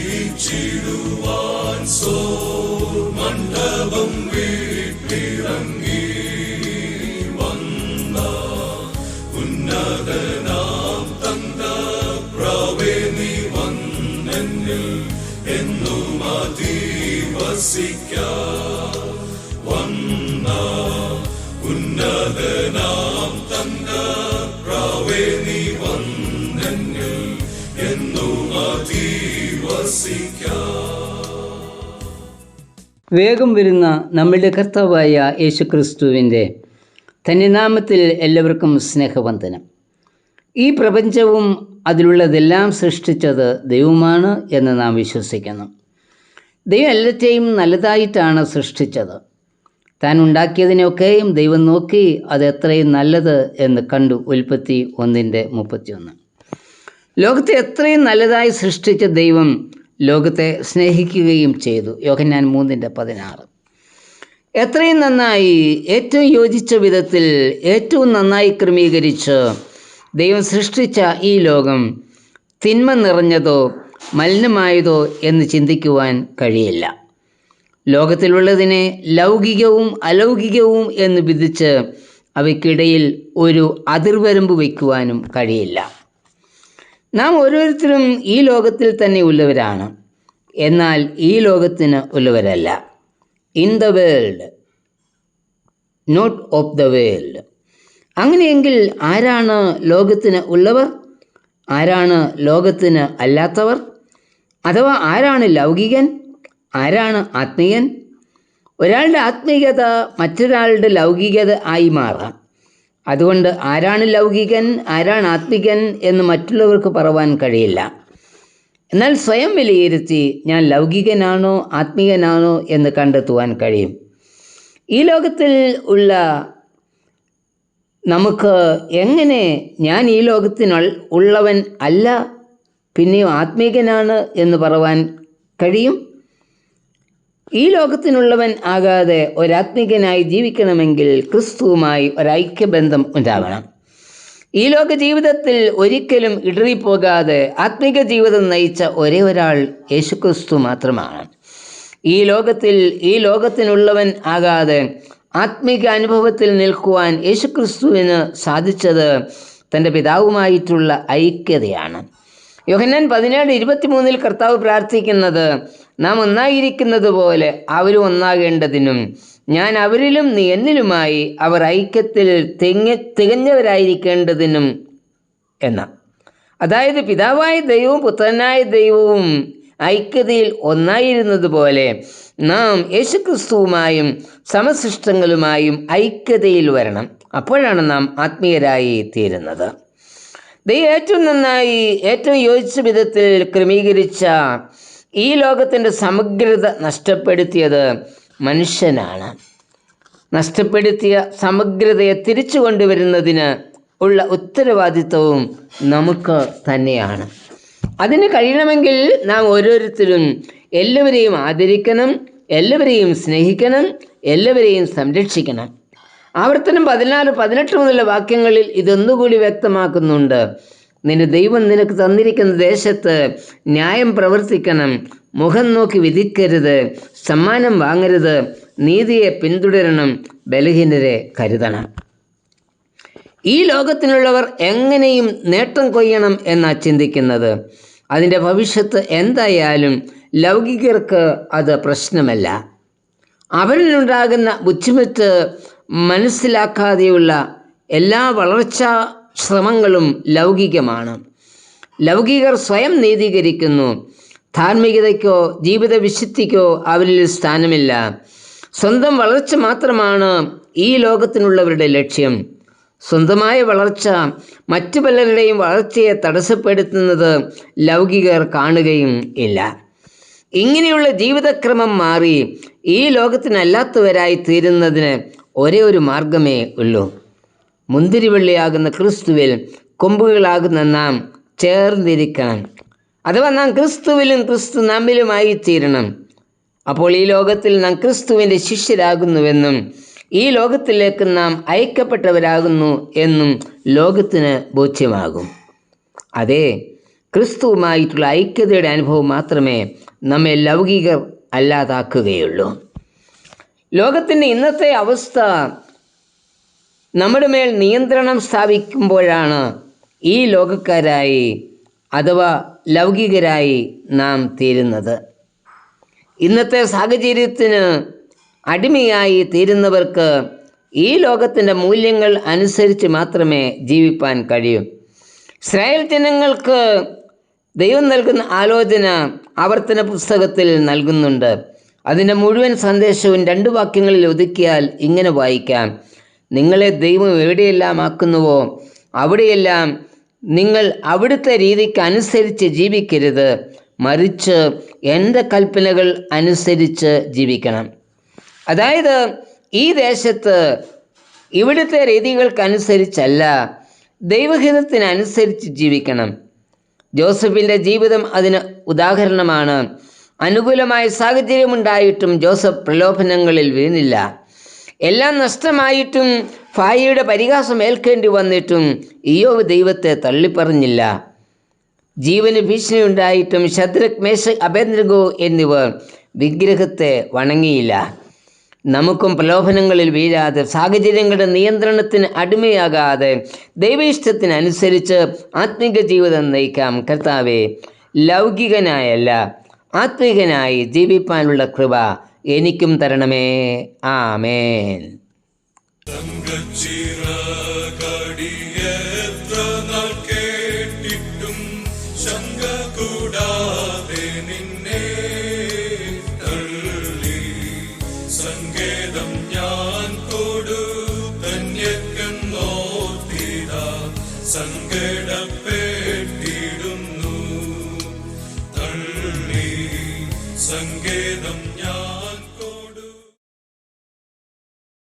സ്നേഹിച്ചിടുവാൻ മണ്ഡപം വീട്ടിറങ്ങി വന്ന ഉന്നതനാം തങ്കപ്രാവേ നീ വന്നെന്നിൽ എന്നും അധിവസിക്കാൻ വന്ന ഉന്നതനാം തങ്കപ്രാവേ നീ വന്നെന്നിൽ എന്നും വേഗം വരുന്ന നമ്മളുടെ കർത്താവായ യേശുക്രിസ്തുവിൻ്റെ ധന്യനാമത്തിൽ എല്ലാവർക്കും സ്നേഹവന്ദനം. ഈ പ്രപഞ്ചവും അതിലുള്ളതെല്ലാം സൃഷ്ടിച്ചത് ദൈവമാണ് എന്ന് നാം വിശ്വസിക്കുന്നു. ദൈവം എല്ലാറ്റെയും നല്ലതായിട്ടാണ് സൃഷ്ടിച്ചത്. താൻ ഉണ്ടാക്കിയതിനെയൊക്കെയും ദൈവം നോക്കി അത് എത്രയും നല്ലത് എന്ന് കണ്ടു. ഉൽപ്പത്തി 1:31. ലോകത്തെ എത്രയും നല്ലതായി സൃഷ്ടിച്ച ദൈവം ലോകത്തെ സ്നേഹിക്കുകയും ചെയ്തു. യോഹന്നാൻ 3:16. എത്രയും നന്നായി, ഏറ്റവും യോജിച്ച വിധത്തിൽ, ഏറ്റവും നന്നായി ക്രമീകരിച്ച് ദൈവം സൃഷ്ടിച്ച ഈ ലോകം തിന്മ നിറഞ്ഞതോ മലിനമായതോ എന്ന് ചിന്തിക്കുവാൻ കഴിയില്ല. ലോകത്തിലുള്ളതിനെ ലൗകികവും അലൗകികവും എന്ന് വിധിച്ച് അവയ്ക്കിടയിൽ ഒരു അതിർവരമ്പ് വയ്ക്കുവാനും കഴിയില്ല. നാം ഓരോരുത്തരും ഈ ലോകത്തിൽ തന്നെ ഉള്ളവരാണ്, എന്നാൽ ഈ ലോകത്തിന് ഉള്ളവരല്ല. In the world, not of the world. അങ്ങനെയെങ്കിൽ ആരാണ് ലോകത്തിന് ഉള്ളവർ? ആരാണ് ലോകത്തിന് അല്ലാത്തവർ? അഥവാ ആരാണ് ലൗകികൻ? ആരാണ് ആത്മീയൻ? ഒരാളുടെ ആത്മീയത മറ്റൊരാളുടെ ലൗകികത ആയി മാറാം. അതുകൊണ്ട് ആരാണ് ലൗകികൻ, ആരാണ് ആത്മികൻ എന്ന് മറ്റുള്ളവർക്ക് പറവാൻ കഴിയില്ല. എന്നാൽ സ്വയം വിലയിരുത്തി ഞാൻ ലൗകികനാണോ ആത്മീയനാണോ എന്ന് കണ്ടെത്തുവാൻ കഴിയും. ഈ ലോകത്തിൽ ഉള്ള നമുക്ക് എങ്ങനെ ഞാൻ ഈ ലോകത്തിനുള്ളവൻ അല്ല, പിന്നെയോ ആത്മീകനാണ് എന്ന് പറവാൻ കഴിയും? ഈ ലോകത്തിനുള്ളവൻ ആകാതെ ഒരാത്മികനായി ജീവിക്കണമെങ്കിൽ ക്രിസ്തുവുമായി ഒരൈക്യബന്ധം ഉണ്ടാവണം. ഈ ലോക ജീവിതത്തിൽ ഒരിക്കലും ഇടറിപ്പോകാതെ ആത്മിക ജീവിതം നയിച്ച ഒരേ ഒരാൾ യേശുക്രിസ്തു മാത്രമാണ്. ഈ ലോകത്തിനുള്ളവൻ ആകാതെ ആത്മിക അനുഭവത്തിൽ നിൽക്കുവാൻ യേശുക്രിസ്തുവിന് സാധിച്ചത് തൻ്റെ പിതാവുമായിട്ടുള്ള ഐക്യതയാണ്. യോഹന്നാൻ 17:23 കർത്താവ് പ്രാർത്ഥിക്കുന്നത്, നാം ഒന്നായിരിക്കുന്നത് പോലെ അവരും ഒന്നാകേണ്ടതിനും ഞാൻ അവരിലും നീ എന്നിലുമായി അവർ ഐക്യത്തിൽ തികഞ്ഞവരായിരിക്കേണ്ടതിനും എന്ന. അതായത് പിതാവായ ദൈവവും പുത്രനായ ദൈവവും ഐക്യതയിൽ ഒന്നായിരുന്നത് പോലെ നാം യേശുക്രിസ്തുവുമായും സമസൃഷ്ടങ്ങളുമായും ഐക്യതയിൽ വരണം. അപ്പോഴാണ് നാം ആത്മീയരായി തീരുന്നത്. ദൈവം ഏറ്റവും നന്നായി, ഏറ്റവും യോജിച്ച വിധത്തിൽ ക്രമീകരിച്ച ഈ ലോകത്തിൻ്റെ സമഗ്രത നഷ്ടപ്പെടുത്തിയത് മനുഷ്യനാണ്. നഷ്ടപ്പെടുത്തിയ സമഗ്രതയെ തിരിച്ചു കൊണ്ടുവരുന്നതിന് ഉള്ള ഉത്തരവാദിത്വവും നമുക്ക് തന്നെയാണ്. അതിന് കഴിയണമെങ്കിൽ നാം ഓരോരുത്തരും എല്ലാവരെയും ആദരിക്കണം, എല്ലാവരെയും സ്നേഹിക്കണം, എല്ലാവരെയും സംരക്ഷിക്കണം. ആവർത്തനം 16-18 മുതലുള്ള വാക്യങ്ങളിൽ ഇതൊന്നുകൂടി വ്യക്തമാക്കുന്നുണ്ട്. നിന്റെ ദൈവം നിനക്ക് തന്നിരിക്കുന്ന ദേശത്ത് ന്യായം പ്രവർത്തിക്കണം, മുഖം നോക്കി വിധിക്കരുത്, സമ്മാനം വാങ്ങരുത്, നീതിയെ പിന്തുടരണം, ബലഹീനരെ കരുതണം. ഈ ലോകത്തിലുള്ളവർ എങ്ങനെയും നേട്ടം കൊയ്യണം എന്നാ ചിന്തിക്കുന്നത്. അതിൻ്റെ ഭവിഷ്യത്ത് എന്തായാലും ലൗകികർക്ക് അത് പ്രശ്നമല്ല. അവരിലുണ്ടാകുന്ന ബുദ്ധിമുട്ട് മനസ്സിലാക്കാതെയുള്ള എല്ലാ വളർച്ചാ ശ്രമങ്ങളും ലൗകികമാണ്. ലൗകികർ സ്വയം നീതീകരിക്കുന്നു. ധാർമ്മികതയ്ക്കോ ജീവിത വിശുദ്ധിക്കോ അവരിൽ സ്ഥാനമില്ല. സ്വന്തം വളർച്ച മാത്രമാണ് ഈ ലോകത്തിനുള്ളവരുടെ ലക്ഷ്യം. സ്വന്തമായ വളർച്ച മറ്റു പലരുടെയും വളർച്ചയെ തടസ്സപ്പെടുത്തുന്നത് ലൗകികർ കാണുകയും ഇല്ല. ഇങ്ങനെയുള്ള ജീവിതക്രമം മാറി ഈ ലോകത്തിനല്ലാത്തവരായി തീരുന്നതിന് ഒരേ ഒരു മാർഗമേ ഉള്ളൂ. മുന്തിരിവള്ളിയാകുന്ന ക്രിസ്തുവിൽ കൊമ്പുകളാകുന്ന നാം ചേർന്നിരിക്കണം. അഥവാ നാം ക്രിസ്തുവിലും ക്രിസ്തു നമ്മിലുമായി തീരണം. അപ്പോൾ ഈ ലോകത്തിൽ നാം ക്രിസ്തുവിൻ്റെ ശിഷ്യരാകുന്നുവെന്നും ഈ ലോകത്തിലേക്ക് നാം അയക്കപ്പെട്ടവരാകുന്നു എന്നും ലോകത്തിന് ബോധ്യമാകും. അതെ, ക്രിസ്തുവുമായിട്ടുള്ള ഐക്യതയുടെ അനുഭവം മാത്രമേ നമ്മെ ലൗകികർ അല്ലാതാക്കുകയുള്ളൂ. ലോകത്തിൻ്റെ ഇന്നത്തെ അവസ്ഥ നമ്മുടെ മേൽ നിയന്ത്രണം സ്ഥാപിക്കുമ്പോഴാണ് ഈ ലോകക്കാരായി അഥവാ ലൗകികരായി നാം തീരുന്നത്. ഇന്നത്തെ സാഹചര്യത്തിന് അടിമയായി തീരുന്നവർക്ക് ഈ ലോകത്തിൻ്റെ മൂല്യങ്ങൾ അനുസരിച്ച് മാത്രമേ ജീവിപ്പാൻ കഴിയൂ. ഇസ്രായേൽ ജനങ്ങൾക്ക് ദൈവം നൽകുന്ന ആലോചന ആവർത്തന പുസ്തകത്തിൽ നൽകുന്നുണ്ട്. അതിൻ്റെ മുഴുവൻ സന്ദേശവും 2 വാക്യങ്ങളിൽ ഒതുക്കിയാൽ ഇങ്ങനെ വായിക്കാം: നിങ്ങളെ ദൈവം എവിടെയെല്ലാം ആക്കുന്നുവോ അവിടെയെല്ലാം നിങ്ങൾ അവിടുത്തെ രീതിക്ക് അനുസരിച്ച് ജീവിക്കരുത്, മറിച്ച് എൻ്റെ കൽപ്പനകൾ അനുസരിച്ച് ജീവിക്കണം. അതായത് ഈ ദേശത്ത് ഇവിടുത്തെ രീതികൾക്കനുസരിച്ചല്ല, ദൈവഹിതത്തിനനുസരിച്ച് ജീവിക്കണം. ജോസഫിൻ്റെ ജീവിതം അതിന് ഉദാഹരണമാണ്. അനുകൂലമായ സാഹചര്യമുണ്ടായിട്ടും ജോസഫ് പ്രലോഭനങ്ങളിൽ വീണില്ല. എല്ലാം നഷ്ടമായിട്ടും ഫായയുടെ പരിഹാസം ഏൽക്കേണ്ടി വന്നിട്ടും ഇയ്യോബ് ദൈവത്തെ തള്ളിപ്പറഞ്ഞില്ല. ജീവന് ഭീഷണിയുണ്ടായിട്ടും ശദ്രക്, മേശക്, അബേദ്നെഗോ എന്നിവർ വിഗ്രഹത്തെ വണങ്ങിയില്ല. നമുക്കും പ്രലോഭനങ്ങളിൽ വീഴാതെ, സാഹചര്യങ്ങളുടെ നിയന്ത്രണത്തിന് അടിമയാകാതെ ദൈവയിഷ്ടത്തിനനുസരിച്ച് ആത്മീക ജീവിതം നയിക്കാം. കർത്താവേ, ലൗകികനായല്ല ആത്മീകനായി ജീവിപ്പാനുള്ള കൃപ എനിക്കും തരണമേ. ആമേൻ. ശങ്ക കൂടാതെ നിന്നെ തള്ളി സങ്കേതം ഞാൻ കൊടു ധന്യക്കെന്നോർത്തിത സങ്കടപ്പെട്ടിടുന്നു തള്ളി സങ്കേതം